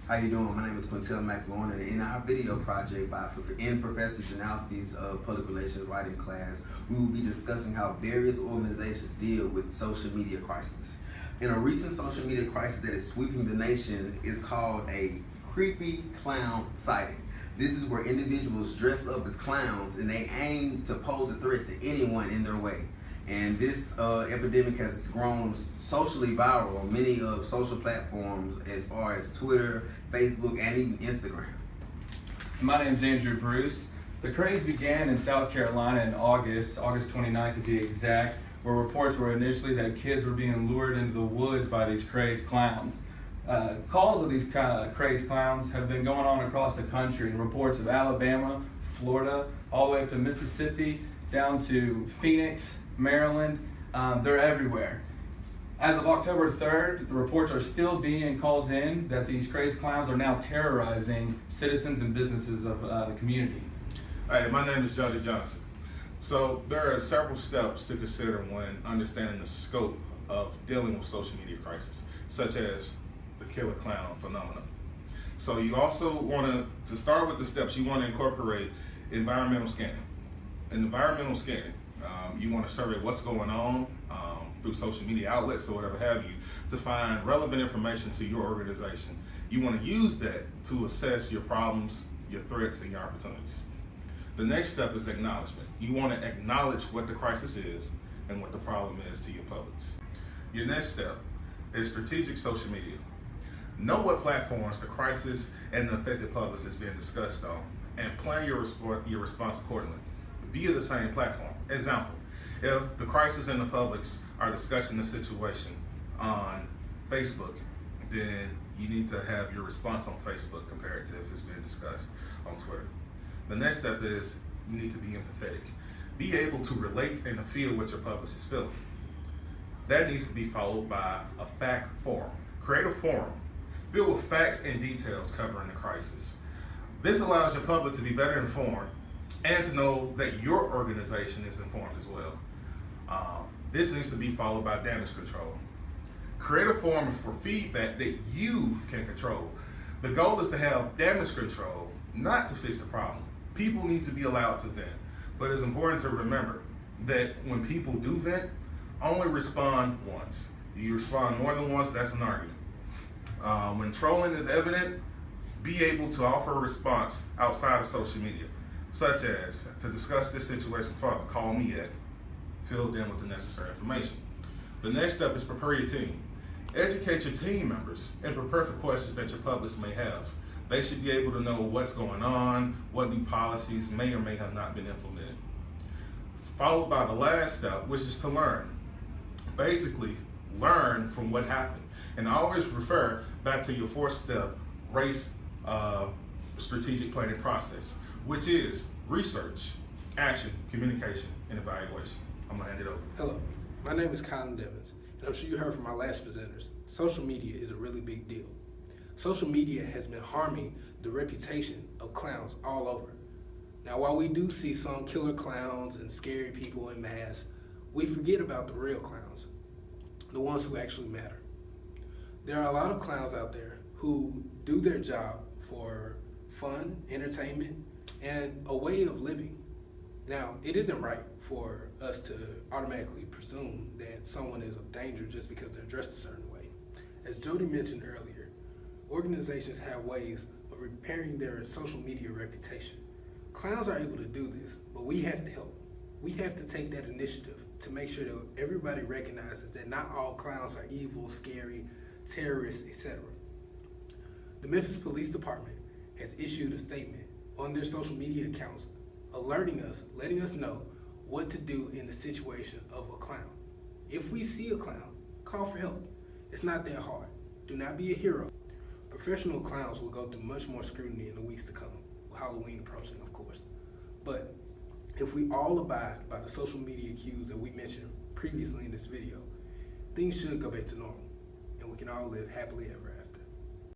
How you doing? My name is Quintel McLaurin, and in our video project in Professor Janowski's Public Relations Writing class, we will be discussing how various organizations deal with social media crisis. In a recent social media crisis that is sweeping the nation is called a creepy clown sighting. This is where individuals dress up as clowns and they aim to pose a threat to anyone in their way. And this epidemic has grown socially viral on many social platforms as far as Twitter, Facebook, and even Instagram. My name's Andrew Bruce. The craze began in South Carolina in August 29th to be exact, where reports were initially that kids were being lured into the woods by these crazed clowns. Calls of these crazed clowns have been going on across the country, and reports of Alabama, Florida, all the way up to Mississippi, down to Phoenix, Maryland, they're everywhere. As of October 3rd, the reports are still being called in that these crazed clowns are now terrorizing citizens and businesses of the community. Hey, my name is Jody Johnson. So there are several steps to consider when understanding the scope of dealing with social media crisis, such as the killer clown phenomenon. So you also want to start with the steps, you want to incorporate environmental scanning. In environmental scanning, you want to survey what's going on through social media outlets or whatever have you to find relevant information to your organization. You want to use that to assess your problems, your threats, and your opportunities. The next step is acknowledgement. You want to acknowledge what the crisis is and what the problem is to your publics. Your next step is strategic social media. Know what platforms the crisis and the affected publics is being discussed on and plan your response accordingly via the same platform. Example, if the crisis and the publics are discussing the situation on Facebook, then you need to have your response on Facebook compared to if it's being discussed on Twitter. The next step is you need to be empathetic. Be able to relate and to feel what your public is feeling. That needs to be followed by a fact forum. Create a forum filled with facts and details covering the crisis. This allows your public to be better informed and to know that your organization is informed as well. This needs to be followed by damage control. Create a forum for feedback that you can control. The goal is to have damage control, not to fix the problem. People need to be allowed to vent, but it's important to remember that when people do vent, only respond once. You respond more than once, that's an argument. When trolling is evident, be able to offer a response outside of social media, such as to discuss this situation further, call me at, filled in with the necessary information. The next step is prepare your team. Educate your team members and prepare for questions that your publics may have. They should be able to know what's going on, what new policies may or may have not been implemented. Followed by the last step, which is to learn. Basically, learn from what happened. And always refer back to your fourth step, race strategic planning process, which is research, action, communication, and evaluation. I'm gonna hand it over. Hello, my name is Colin Devins, and I'm sure you heard from our last presenters. Social media is a really big deal. Social media has been harming the reputation of clowns all over. Now, while we do see some killer clowns and scary people in masks, we forget about the real clowns, the ones who actually matter. There are a lot of clowns out there who do their job for fun, entertainment, and a way of living. Now, it isn't right for us to automatically presume that someone is of danger just because they're dressed a certain way. As Jody mentioned earlier, organizations have ways of repairing their social media reputation. Clowns are able to do this, but we have to help. We have to take that initiative to make sure that everybody recognizes that not all clowns are evil, scary, terrorists, etc. The Memphis Police Department has issued a statement on their social media accounts alerting us, letting us know what to do in the situation of a clown. If we see a clown, call for help. It's not that hard. Do not be a hero. Professional clowns will go through much more scrutiny in the weeks to come, with Halloween approaching, of course. But if we all abide by the social media cues that we mentioned previously in this video, things should go back to normal, and we can all live happily ever